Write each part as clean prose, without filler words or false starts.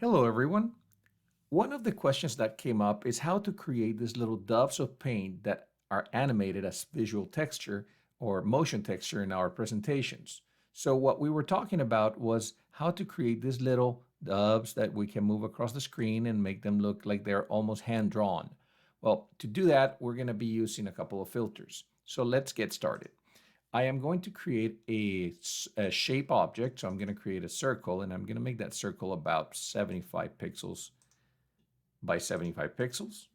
Hello, everyone. One of the questions that came up is how to create these little doves of paint that are animated as visual texture or motion texture in our presentations. So what we were talking about was how to create these little doves that we can move across the screen and make them look like they're almost hand-drawn. Well, to do that, we're going to be using a couple of filters. So let's get started. I am going to create a shape object. So I'm going to create a circle, and I'm going to make that circle about 75 pixels by 75 pixels.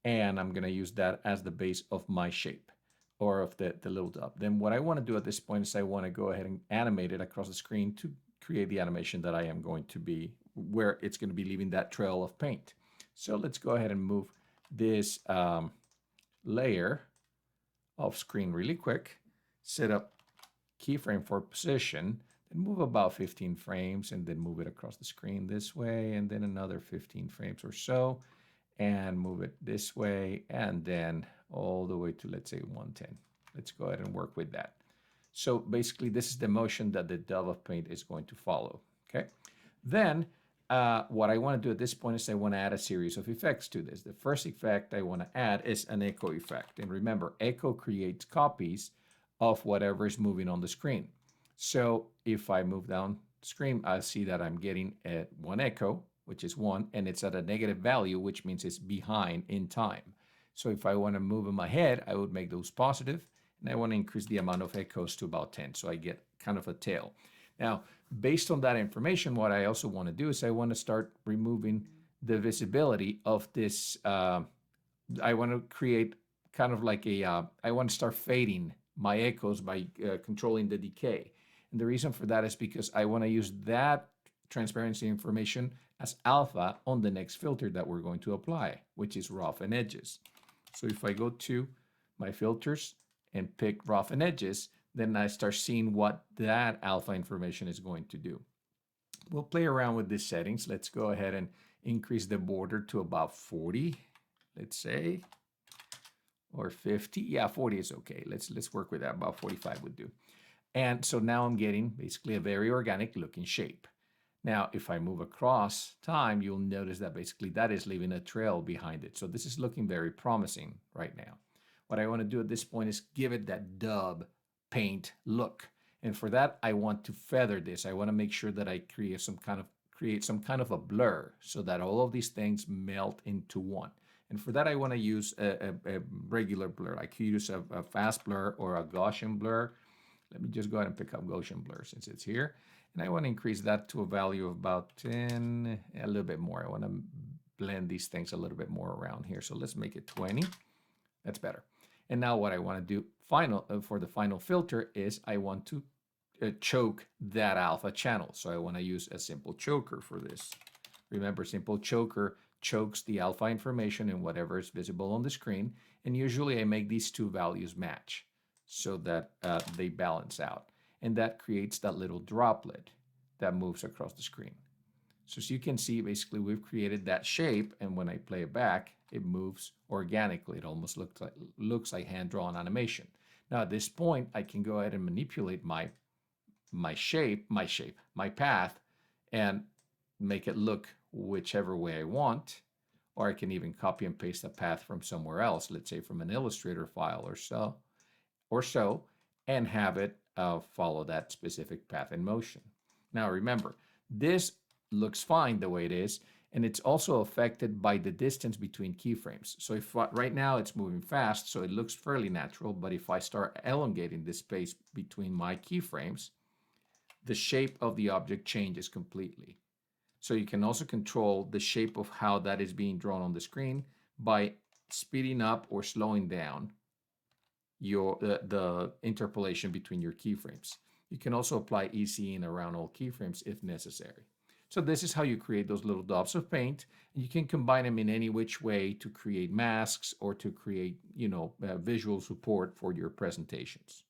And I'm going to use that as the base of my shape or of the little dot. Then what I want to do at this point is I want to go ahead and animate it across the screen to create the animation that I am going to be, where it's going to be leaving that trail of paint. So let's go ahead and move this layer off screen really quick, set up keyframe for position, then move about 15 frames and then move it across the screen this way, and then another 15 frames or so, and move it this way, and then all the way to, let's say, 110. Let's go ahead and work with that. So basically, this is the motion that the dove of paint is going to follow, okay? Then what I want to do at this point is I want to add a series of effects to this. The first effect I want to add is an echo effect. And remember, echo creates copies of whatever is moving on the screen. So if I move down the screen, I see that I'm getting one echo, which is 1, and it's at a negative value, which means it's behind in time. So if I want to move them ahead, I would make those positive, and I want to increase the amount of echoes to about 10, so I get kind of a tail. Now, based on that information, what I also want to do is I want to start removing the visibility of this. I want to create kind of like I want to start fading my echoes by controlling the decay. And the reason for that is because I want to use that transparency information as alpha on the next filter that we're going to apply, which is roughen edges. So if I go to my filters and pick roughen edges, then I start seeing what that alpha information is going to do. We'll play around with these settings. Let's go ahead and increase the border to about 40, let's say, or 50. Yeah, 40 is okay. Let's work with that. About 45 would do. And so now I'm getting basically a very organic looking shape. Now, if I move across time, you'll notice that basically that is leaving a trail behind it. So this is looking very promising right now. What I want to do at this point is give it that dub paint look. And for that, I want to feather this. I want to make sure that I create some kind of a blur so that all of these things melt into one. And for that, I want to use a regular blur. I could use a fast blur or a Gaussian blur. Let me just go ahead and pick up Gaussian blur since it's here. And I want to increase that to a value of about 10, a little bit more. I want to blend these things a little bit more around here. So let's make it 20. That's better. And now what I want to do for the final filter is I want to choke that alpha channel. So I want to use a simple choker for this. Remember, simple choker chokes the alpha information in whatever is visible on the screen. And usually I make these two values match so that they balance out. And that creates that little droplet that moves across the screen. So as you can see, basically we've created that shape, and when I play it back, it moves organically. It almost looks like hand-drawn animation. Now at this point, I can go ahead and manipulate my path, and make it look whichever way I want, or I can even copy and paste a path from somewhere else, let's say from an Illustrator file or so, and have it follow that specific path in motion. Now remember, this looks fine the way it is, and it's also affected by the distance between keyframes. So if right now it's moving fast, so it looks fairly natural, but if I start elongating this space between my keyframes, the shape of the object changes completely. So you can also control the shape of how that is being drawn on the screen by speeding up or slowing down the interpolation between your keyframes. You can also apply easing around all keyframes if necessary. So this is how you create those little dots of paint. And you can combine them in any which way to create masks or to create, visual support for your presentations.